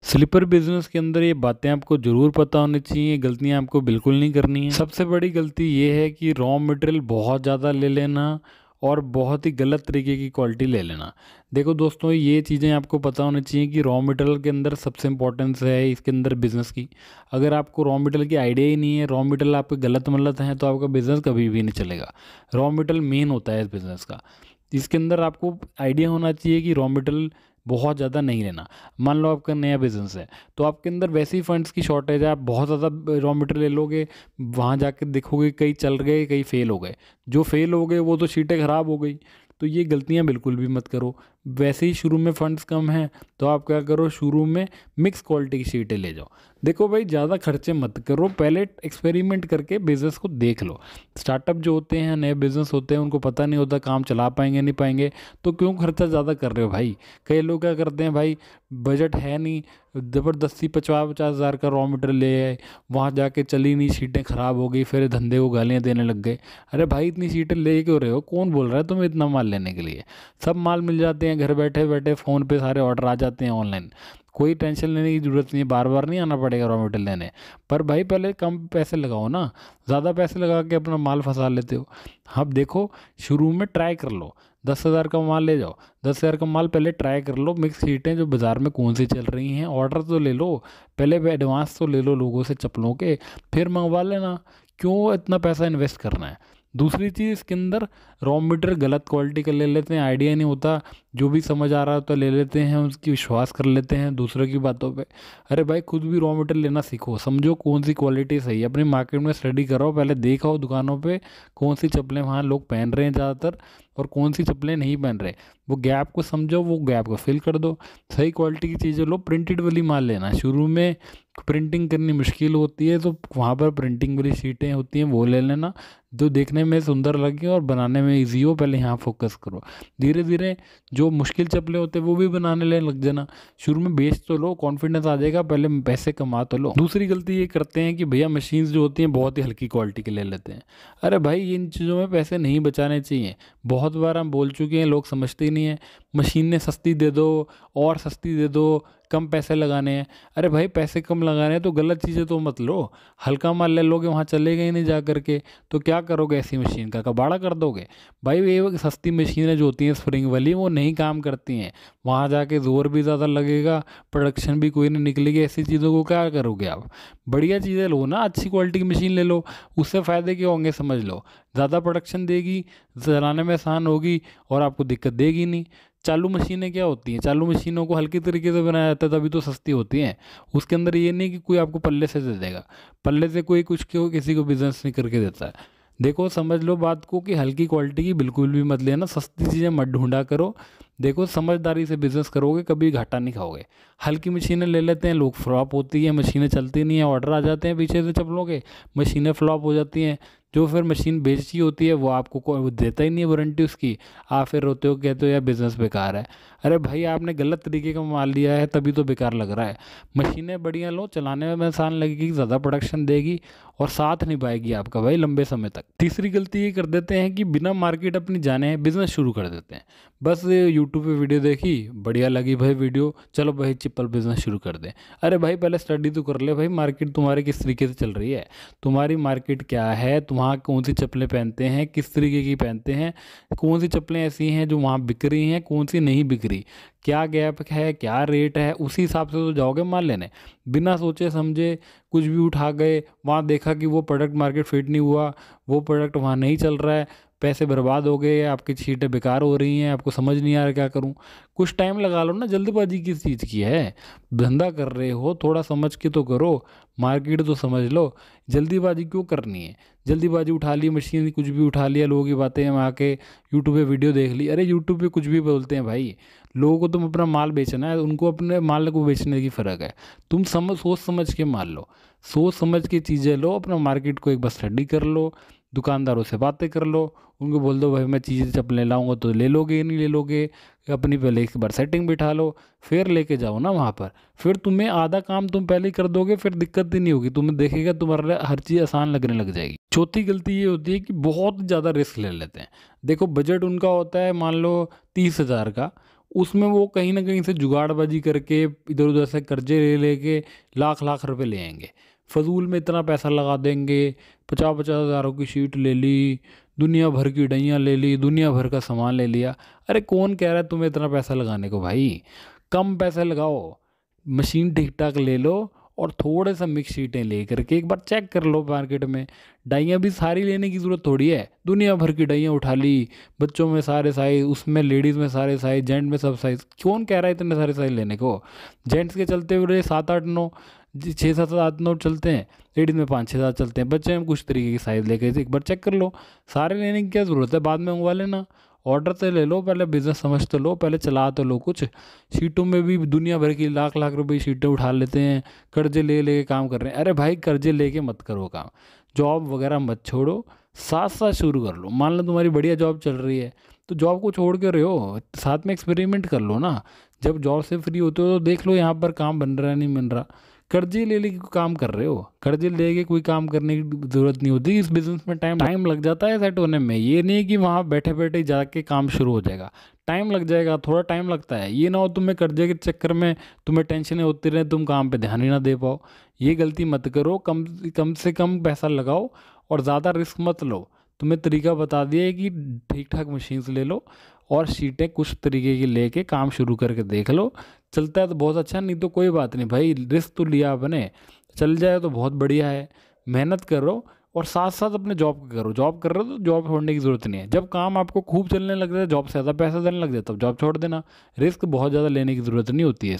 Sleeper business के अंदर ये बातें आपको ज़रूर पता होनी चाहिए, गलतियां आपको बिल्कुल नहीं करनी है। सबसे बड़ी गलती ये है कि रॉ मटेरियल बहुत ज़्यादा ले लेना और बहुत ही गलत तरीके की क्वालिटी ले लेना। देखो दोस्तों, ये चीज़ें आपको पता होनी चाहिए कि रॉ मटेरियल के अंदर सबसे इंपॉर्टेंस है इसके अंदर बिज़नेस की। अगर आपको रॉ मटेरियल की आइडिया ही नहीं है, रॉ मटेरियल आपके गलत मलत हैं, तो आपका बिज़नेस कभी भी नहीं चलेगा। रॉ मटेरियल मेन होता है इस बिज़नेस का। इसके अंदर आपको आइडिया होना चाहिए कि रॉ मटेरियल बहुत ज़्यादा नहीं लेना। मान लो आपका नया बिजनेस है, तो आपके अंदर वैसे ही फंड्स की शॉर्टेज है, आप बहुत ज़्यादा रॉ मटेरियल ले लोगे, वहाँ जाकर देखोगे कई चल गए कई फेल हो गए। जो फेल हो गए वो तो शीटें ख़राब हो गई। तो ये गलतियाँ बिल्कुल भी मत करो। वैसे ही शुरू में फंड्स कम हैं, तो आप क्या करो, शुरू में मिक्स क्वालिटी की शीटें ले जाओ। देखो भाई, ज़्यादा खर्चे मत करो, पहले एक्सपेरिमेंट करके बिज़नेस को देख लो। स्टार्टअप जो होते हैं, नए बिज़नेस होते हैं, उनको पता नहीं होता काम चला पाएंगे नहीं पाएंगे, तो क्यों खर्चा ज़्यादा कर रहे हो भाई। कई लोग क्या करते हैं भाई, बजट है नहीं, ज़बरदस्ती 50-50 हज़ार का रॉ मटेरियल ले आए, वहाँ जाके चली नहीं, शीटें ख़राब हो गई, फिर धंधे को गालियाँ देने लग गए। अरे भाई, इतनी शीटें ले क्यों रहे हो? कौन बोल रहा है तुम्हें इतना माल लेने के लिए? सब माल मिल जाते हैं घर बैठे बैठे, फ़ोन पे सारे ऑर्डर आ जाते हैं ऑनलाइन। कोई टेंशन लेने की ज़रूरत नहीं है, बार बार नहीं आना पड़ेगा रॉ मटेरियल लेने। पर भाई पहले कम पैसे लगाओ ना, ज़्यादा पैसे लगा के अपना माल फंसा लेते हो। अब देखो, शुरू में ट्राई कर लो, 10 हज़ार का माल ले जाओ। 10 हज़ार का माल पहले ट्राई कर लो, मिक्स सीटें जो बाज़ार में कौन सी चल रही हैं, ऑर्डर तो ले लो, पहले एडवांस तो ले लो लोगों से चप्पलों के, फिर मंगवा लेना। क्यों इतना पैसा इन्वेस्ट करना है? दूसरी चीज़, इसके अंदर रॉ मटेरियल गलत क्वालिटी का ले लेते हैं, आइडिया नहीं होता, जो भी समझ आ रहा होता ले लेते हैं, उसकी विश्वास कर लेते हैं दूसरों की बातों पे। अरे भाई, खुद भी रॉ मटेरियल लेना सीखो, समझो कौन सी क्वालिटी सही है, अपनी मार्केट में स्टडी करो, पहले देखो दुकानों पे कौन सी चप्पलें वहाँ लोग पहन रहे हैं ज़्यादातर और कौन सी चप्पलें नहीं पहन रहे। वो गैप को समझो, वो गैप को फिल कर दो। सही क्वालिटी की चीज़ें लो, प्रिंटेड वाली माल लेना। शुरू में प्रिंटिंग करनी मुश्किल होती है, तो वहाँ पर प्रिंटिंग वाली शीटें होती हैं, वो ले लेना, जो देखने में सुंदर लगे और बनाने में ईजी हो। पहले यहाँ फोकस करो, धीरे धीरे जो मुश्किल चप्पलें होते हैं वो भी बनाने लग जाना। शुरू में बेच तो लो, कॉन्फिडेंस आ जाएगा, पहले पैसे कमा तो लो। दूसरी गलती ये करते हैं कि भैया मशीन्स जो होती हैं बहुत ही हल्की क्वालिटी के ले लेते हैं। अरे भाई, इन चीज़ों में पैसे नहीं बचाने चाहिए। बहुत बार हम बोल चुके हैं, लोग समझते ही नहीं है। मशीनें सस्ती दे दो और सस्ती दे दो, कम पैसे लगाने हैं। अरे भाई, पैसे कम लगाने हैं तो गलत चीज़ें तो मत लो। हल्का माल ले लोगे, वहाँ चलेगा ही नहीं जा करके, तो क्या करोगे? ऐसी मशीन का कबाड़ा कर दोगे। भाई ये सस्ती मशीनें जो होती हैं स्प्रिंग वाली, वो नहीं काम करती हैं, वहाँ जाके ज़ोर भी ज़्यादा लगेगा, प्रोडक्शन भी कोई नहीं निकलेगी। ऐसी चीज़ों को क्या करोगे आप? बढ़िया चीज़ें लो ना, अच्छी क्वालिटी की मशीन ले लो, उससे फ़ायदे क्या होंगे समझ लो। ज़्यादा प्रोडक्शन देगी, चलाने में आसान होगी और आपको दिक्कत देगी नहीं। चालू मशीनें क्या होती हैं? चालू मशीनों को हल्की तरीके से बनाया जाता है, तभी तो सस्ती होती हैं। उसके अंदर ये नहीं कि कोई आपको पल्ले से दे देगा, पल्ले से कोई कुछ क्यों किसी को बिजनेस नहीं करके देता है। देखो, समझ लो बात को कि हल्की क्वालिटी की बिल्कुल भी मत लेना, सस्ती चीज़ें मत ढूंढा करो। देखो, समझदारी से बिजनेस करोगे कभी घाटा नहीं खाओगे। हल्की मशीनें ले लेते हैं लोग, फ्लॉप होती है, मशीनें चलती नहीं है, ऑर्डर आ जाते हैं पीछे से चप्पलों के, मशीनें फ्लॉप हो जाती हैं। जो फिर मशीन बेची होती है वो आपको वो देता ही नहीं है वारंटी उसकी। आप फिर रोते हो, कहते हो यार बिज़नेस बेकार है। अरे भाई, आपने गलत तरीके का माल लिया है, तभी तो बेकार लग रहा है। मशीनें बढ़िया लो, चलाने में आसान लगेगी, ज़्यादा प्रोडक्शन देगी और साथ निभाएगी आपका भाई लंबे समय तक। तीसरी गलती ये कर देते हैं कि बिना मार्केट अपनी जाने बिज़नेस शुरू कर देते हैं। बस यूट्यूब पे वीडियो देखी, बढ़िया लगी भाई वीडियो, चलो भाई चप्पल बिज़नेस शुरू कर दें। अरे भाई, पहले स्टडी तो कर ले भाई, मार्केट तुम्हारी किस तरीके से चल रही है, तुम्हारी मार्केट क्या है, वहाँ कौन सी चप्पलें पहनते हैं, किस तरीके की पहनते हैं, कौन सी चप्पलें ऐसी हैं जो वहाँ बिक रही हैं, कौन सी नहीं बिक रही, क्या गैप है, क्या रेट है, उसी हिसाब से तो जाओगे माल लेने। बिना सोचे समझे कुछ भी उठा गए, वहाँ देखा कि वो प्रोडक्ट मार्केट फिट नहीं हुआ, वो प्रोडक्ट वहाँ नहीं चल रहा है, पैसे बर्बाद हो गए, आपकी सीटें बेकार हो रही हैं, आपको समझ नहीं आ रहा क्या करूँ। कुछ टाइम लगा लो ना, जल्दबाजी किस चीज़ की है? धंधा कर रहे हो, थोड़ा समझ के तो करो, मार्केट तो समझ लो। जल्दीबाजी क्यों करनी है? जल्दीबाजी उठा ली मशीन, कुछ भी उठा लिया, लोगों की बातें में आके यूट्यूब पे वीडियो देख ली। अरे यूट्यूब पे कुछ भी बोलते हैं भाई, लोगों को तुम अपना माल बेचना है, उनको अपने माल को बेचने की फ़र्क है। तुम सोच समझ के माल लो, सोच समझ के चीज़ें लो, अपना मार्केट को एक बार स्टडी कर लो, दुकानदारों से बातें कर लो, उनको बोल दो भाई मैं चीज़ें चप्पलें लाऊंगा, तो ले लोगे नहीं ले लोगे, अपनी पहले एक बार सेटिंग बिठा लो, फिर लेके जाओ ना वहाँ पर। फिर तुम्हें आधा काम तुम पहले ही कर दोगे, फिर दिक्कत ही नहीं होगी, तुम्हें देखेगा तुम्हारे लिए हर चीज़ आसान लगने लग जाएगी। चौथी गलती ये होती है कि बहुत ज़्यादा रिस्क ले लेते हैं। देखो, बजट उनका होता है मान लो 30 हज़ार का, उसमें वो कहीं ना कहीं से जुगाड़बाजी करके इधर उधर से कर्जे ले लेके लाख लाख रुपए ले आएंगे, फजूल में इतना पैसा लगा देंगे। 50-50 हज़ारों की शीट ले ली, दुनिया भर की डैयाँ ले ली, दुनिया भर का सामान ले लिया। अरे कौन कह रहा है तुम्हें इतना पैसा लगाने को भाई? कम पैसे लगाओ, मशीन ठीक ठाक ले लो और थोड़े सा मिक्स शीटें ले करके एक बार चेक कर लो मार्केट में। डाइयाँ भी सारी लेने की ज़रूरत थोड़ी है, दुनिया भर की डाइयाँ उठा ली, बच्चों में सारे साइज़, उसमें लेडीज़ में सारे साइज़, जेंट में सब साइज़। कौन कह रहा है इतने सारे साइज़ लेने को? जेंट्स के चलते हुए 7-8-9, 6-7-8-9 चलते हैं, लेडीज़ में 5-6-7 चलते हैं, बच्चे में कुछ तरीके की साइज़ लेके एक बार चेक कर लो। सारे लेने की क्या ज़रूरत है, बाद में मंगवा लेना। ऑर्डर तो ले लो, पहले बिज़नेस समझ तो लो, पहले चला तो लो कुछ। शीटों में भी दुनिया भर की लाख लाख रुपए की शीटें उठा लेते हैं, कर्जे ले लेके काम कर रहे हैं। अरे भाई कर्जे लेके मत करो काम, जॉब वगैरह मत छोड़ो, साथ साथ शुरू कर लो। मान लो तुम्हारी बढ़िया जॉब चल रही है तो जॉब को छोड़ के रहे हो, साथ में एक्सपेरिमेंट कर लो ना। जब जॉब से फ्री होते हो तो देख लो यहाँ पर काम बन रहा है नहीं बन रहा। कर्जे ले लेके काम कर रहे हो, कर्जे लेके कोई काम करने की ज़रूरत नहीं होती। इस बिज़नेस में टाइम लग जाता है सेट होने में। ये नहीं कि वहाँ बैठे बैठे जाके काम शुरू हो जाएगा, टाइम लग जाएगा, थोड़ा टाइम लगता है। ये ना हो तुम्हें कर्जे के चक्कर में तुम्हें टेंशनें होती रहे, तुम काम पे ध्यान ही ना दे पाओ। ये गलती मत करो, कम से कम पैसा लगाओ और ज़्यादा रिस्क मत लो। तुम्हें तरीका बता दिया है कि ठीक ठाक मशीन्स ले लो और शीटें कुछ तरीके की लेके काम शुरू करके देख लो। चलता है तो बहुत अच्छा, नहीं तो कोई बात नहीं भाई, रिस्क तो लिया आपने, चल जाए तो बहुत बढ़िया है। मेहनत करो और साथ साथ अपने जॉब करो। जॉब कर रहे हो तो जॉब छोड़ने की ज़रूरत नहीं है। जब काम आपको खूब चलने लग जाए, जॉब से ज़्यादा पैसा देने लग जाए, तब जॉब छोड़ देना। रिस्क बहुत ज़्यादा लेने की ज़रूरत नहीं होती है।